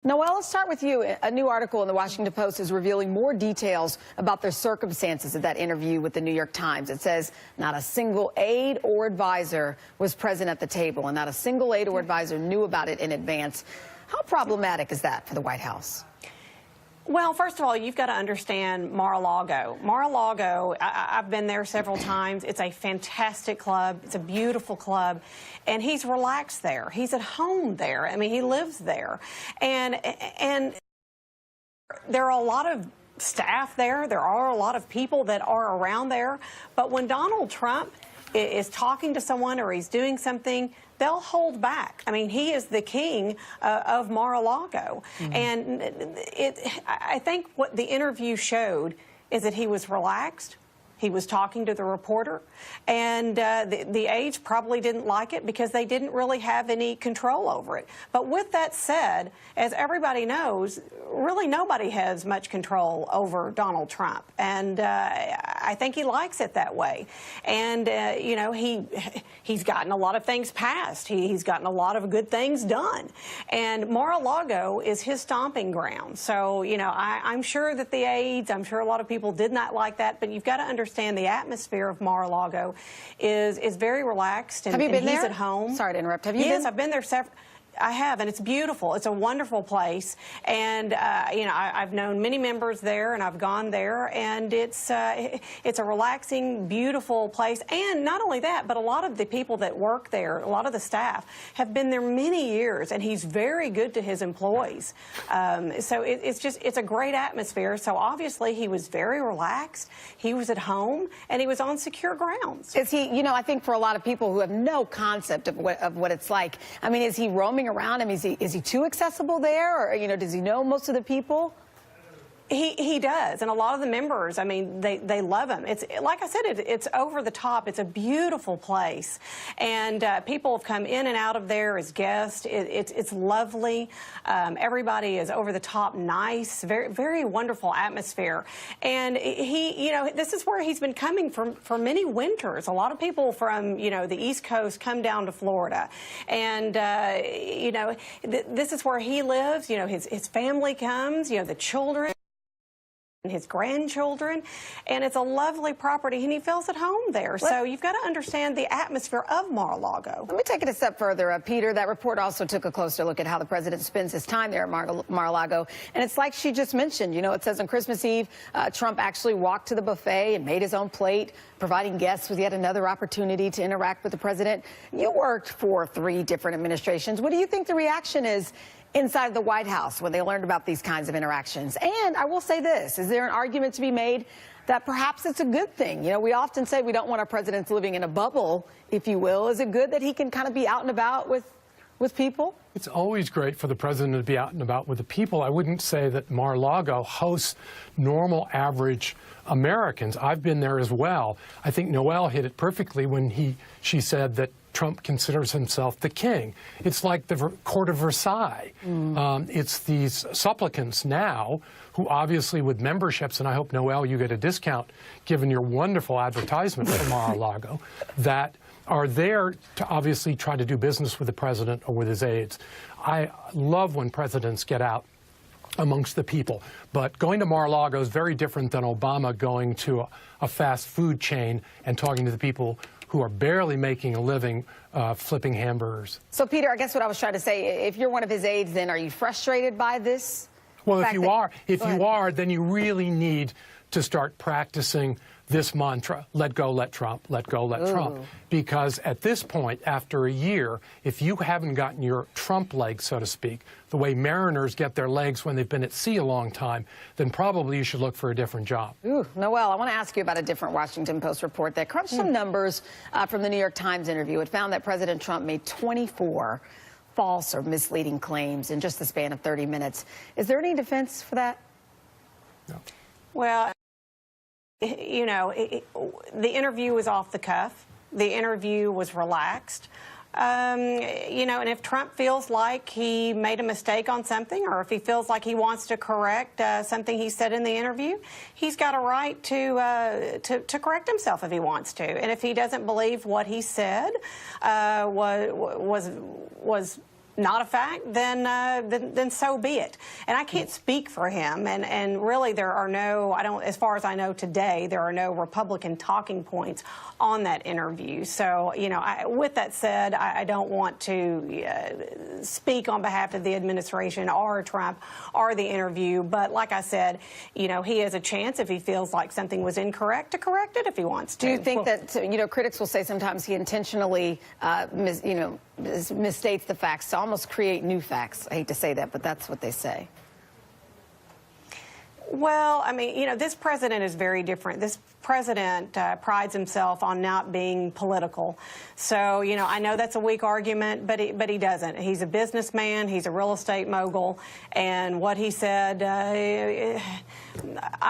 Noelle, let's start with you. A new article in the Washington Post is revealing more details about the circumstances of that interview with the New York Times. It says not a single aide or advisor was present at the table, and not a single aide or advisor knew about it in advance. How problematic is that for the White House? Well, first of all, you've got to understand Mar-A-Lago. Mar-A-Lago, I've been there several times. It's a fantastic club. It's a beautiful club. And he's relaxed there. He's at home there. I mean, he lives there. And there are a lot of staff there. There are a lot of people that are around there. But when Donald Trump is talking to someone or he's doing something, they'll hold back. I mean, he is the king of Mar-A-Lago. And I think what the interview showed is that he was relaxed. He was talking to the reporter, and the aides probably didn't like it because they didn't really have any control over it. But with that said, as everybody knows, really nobody has much control over Donald Trump, and I think he likes it that way. And you know, he's gotten a lot of things passed. He's gotten a lot of good things done, and Mar-A-Lago is his stomping ground. So you know, I'm sure that the aides, I'm sure a lot of people did not like that, but you've got to understand the atmosphere of Mar-A-Lago is very relaxed, and, have you been there? He's at home. Sorry to interrupt. Have you Yes, been? I've been there several. I have, and it's beautiful. It's a wonderful place, and you know, I've known many members there, and I've gone there, and it's a relaxing, beautiful place. And not only that, but a lot of the people that work there, a lot of the staff, have been there many years, and he's very good to his employees. So it's a great atmosphere. So obviously he was very relaxed. He was at home, and he was on secure grounds. Is he? You know, I think for a lot of people who have no concept of what it's like, I mean, is he roaming around? I mean, is he too accessible there, or you know, does he know most of the people? He does, and a lot of the members, I mean, they love him. It's like I said, it's over the top. It's a beautiful place, and people have come in and out of there as guests. It's lovely. Everybody is over the top nice. Very wonderful atmosphere. And you know, this is where he's been coming for many winters. A lot of people from, you know, the East Coast come down to Florida, and you know, this is where he lives. You know, his family comes. You know, the children and his grandchildren, and it's a lovely property, and he feels at home there. So you've got to understand the atmosphere of Mar-A-Lago. Let me take it a step further, Peter. That report also took a closer look at how the president spends his time there at Mar-A-Lago, and it's like she just mentioned. You know, it says on Christmas Eve, Trump actually walked to the buffet and made his own plate, providing guests with yet another opportunity to interact with the president. You worked for 3 different administrations. What do you think the reaction is inside the White House when they learned about these kinds of interactions? And I will say this, is there an argument to be made that perhaps it's a good thing? You know, we often say we don't want our presidents living in a bubble, if you will. Is it good that he can kind of be out and about with people? It's always great for the president to be out and about with the people. I wouldn't say that Mar-A-Lago hosts normal, average Americans. I've been there as well. I think Noelle hit it perfectly when she said that Trump considers himself the king. It's like the court of Versailles. It's these supplicants now who obviously with memberships, and I hope, Noelle, you get a discount given your wonderful advertisement for Mar-A-Lago, that are there to obviously try to do business with the president or with his aides. I love when presidents get out amongst the people, but going to Mar-A-Lago is very different than Obama going to a fast food chain and talking to the people who are barely making a living flipping hamburgers. So, Peter, I guess what I was trying to say, if you're one of his aides, then are you frustrated by this? Well, if you are, then you really need to start practicing this mantra: let go, let Trump, let go, let Trump. Because at this point, after a year, if you haven't gotten your Trump legs, so to speak, the way mariners get their legs when they've been at sea a long time, then probably you should look for a different job. Ooh, Noelle, I want to ask you about a different Washington Post report that crunched some numbers from the New York Times interview. It found that President Trump made 24 false or misleading claims in just the span of 30 minutes. Is there any defense for that? No. Well, you know, the interview was off the cuff. The interview was relaxed. You know, and if Trump feels like he made a mistake on something, or if he feels like he wants to correct something he said in the interview, he's got a right to correct himself if he wants to. And if he doesn't believe what he said was not a fact, then so be it. And I can't speak for him. And really, there are no, as far as I know today, there are no Republican talking points on that interview. So, you know, with that said, I don't want to speak on behalf of the administration or Trump or the interview. But like I said, you know, he has a chance, if he feels like something was incorrect, to correct it if he wants to. Do you think that, you know, critics will say sometimes he intentionally, misstates the facts to almost create new facts? I hate to say that, but that's what they say. Well, I mean, you know, this president is very different. This president prides himself on not being political. So, you know, I know that's a weak argument, but he doesn't. He's a businessman. He's a real estate mogul. And what he said, I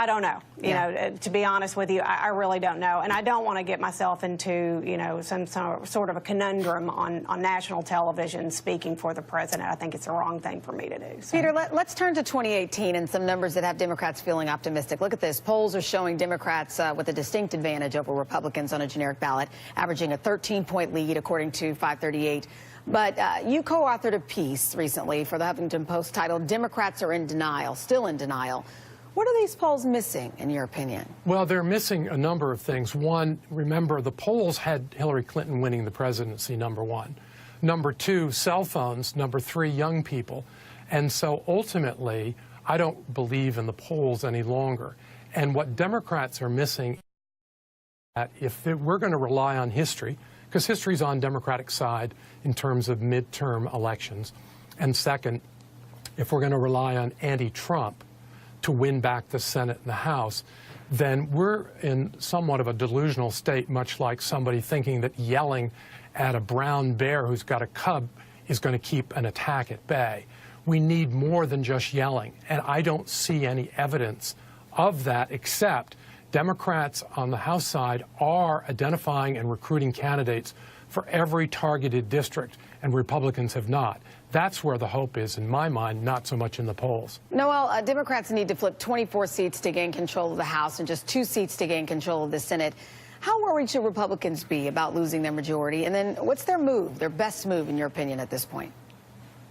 don't know. You know, to be honest with you, I really don't know. And I don't want to get myself into, you know, some sort of a conundrum on national television speaking for the president. I think it's the wrong thing for me to do. So. Peter, let's turn to 2018 and some numbers that have Democrats feeling optimistic. Look at this. Polls are showing Democrats with a distinct advantage over Republicans on a generic ballot, averaging a 13-point lead, according to 538. But you co-authored a piece recently for the Huffington Post titled "Democrats Are in Denial, Still in Denial." What are these polls missing, in your opinion? Well, they're missing a number of things. One, remember, the polls had Hillary Clinton winning the presidency, number one. Number two, cell phones. Number three, young people. And so ultimately, I don't believe in the polls any longer. And what Democrats are missing, that if we're going to rely on history, because history's on Democratic side in terms of midterm elections, and second, if we're going to rely on anti-Trump to win back the Senate and the House, then we're in somewhat of a delusional state, much like somebody thinking that yelling at a brown bear who's got a cub is going to keep an attack at bay. We need more than just yelling, and I don't see any evidence of that, except Democrats on the House side are identifying and recruiting candidates for every targeted district, and Republicans have not. That's where the hope is, in my mind, not so much in the polls. Noel, Democrats need to flip 24 seats to gain control of the House and just 2 seats to gain control of the Senate. How worried should Republicans be about losing their majority? And then what's their move, their best move, in your opinion, at this point?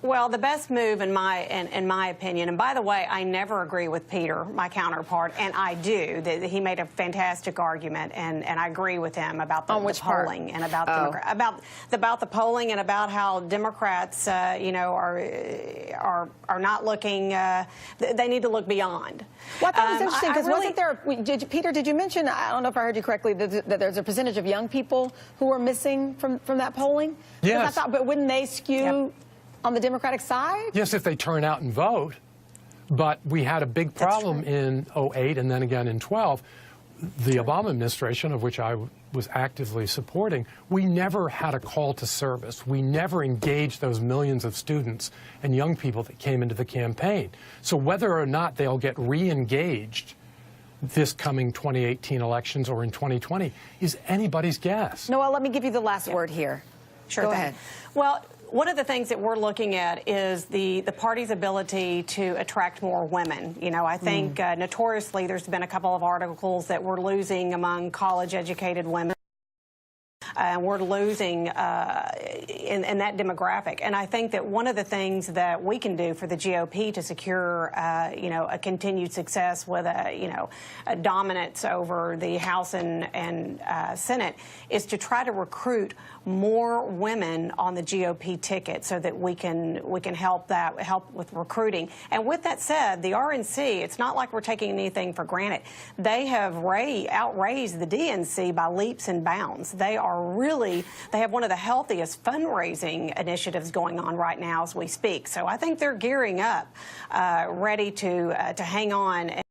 Well, the best move, in my opinion, and by the way, I never agree with Peter, my counterpart, and I do. He made a fantastic argument, and I agree with him about the polling and about about the polling and about how Democrats, you know, are not looking. They need to look beyond. Well, I thought it was interesting because wasn't there, Peter? Did you mention? I don't know if I heard you correctly, that there's a percentage of young people who are missing from that polling. Yes. I thought, but wouldn't they skew on the Democratic side? Yes, if they turn out and vote. But we had a big problem in 2008 and then again in 2012. The Obama administration, of which I was actively supporting, we never had a call to service. We never engaged those millions of students and young people that came into the campaign. So whether or not they'll get re-engaged this coming 2018 elections or in 2020 is anybody's guess. Noel, let me give you the last word here. Sure. Go ahead. Well, one of the things that we're looking at is the party's ability to attract more women. You know, I think notoriously there's been a couple of articles that we're losing among college-educated women. And we're losing in that demographic. And I think that one of the things that we can do for the GOP to secure, you know, a continued success with a dominance over the House and Senate is to try to recruit more women on the GOP ticket so that we can help with recruiting. And with that said, the RNC, it's not like we're taking anything for granted. They have outraised the DNC by leaps and bounds. They have one of the healthiest fundraising initiatives going on right now as we speak. So I think they're gearing up, ready to hang on.